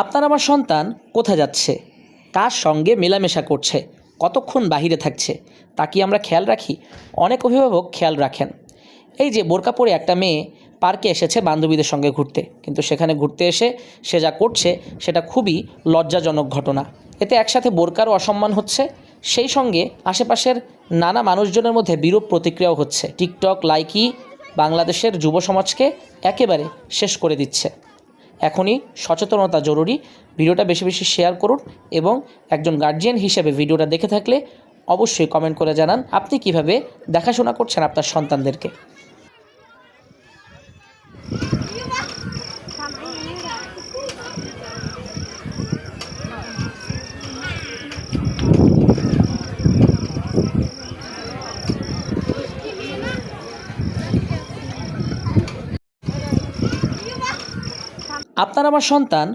আপনার আমার সন্তান কোথায় যাচ্ছে, কার সঙ্গে মেলামেশা করছে, কতক্ষণ বাহিরে থাকছে, তা কি আমরা খেয়াল রাখি? অনেক অভিভাবক খেয়াল রাখেন। এই যে বোরকা পরে একটা মেয়ে পার্কে এসেছে বান্ধবীদের সঙ্গে ঘুরতে, কিন্তু সেখানে ঘুরতে এসে সে যা করছে সেটা খুবই লজ্জাজনক ঘটনা। এতে একসাথে বোরকারও অসম্মান হচ্ছে, সেই সঙ্গে আশেপাশের নানা মানুষজনের মধ্যে বিরূপ প্রতিক্রিয়াও হচ্ছে। টিকটক লাইকি বাংলাদেশের যুব সমাজকে একেবারে শেষ করে দিচ্ছে। এখনই সচেতনতা জরুরি। ভিডিওটা বেশি বেশি শেয়ার করুন এবং একজন গার্জিয়ান হিসেবে ভিডিওটা দেখে থাকলে অবশ্যই কমেন্ট করে জানান আপনি কিভাবে দেখাশোনা করছেন আপনার সন্তানদেরকে। আপনার আমার সন্তান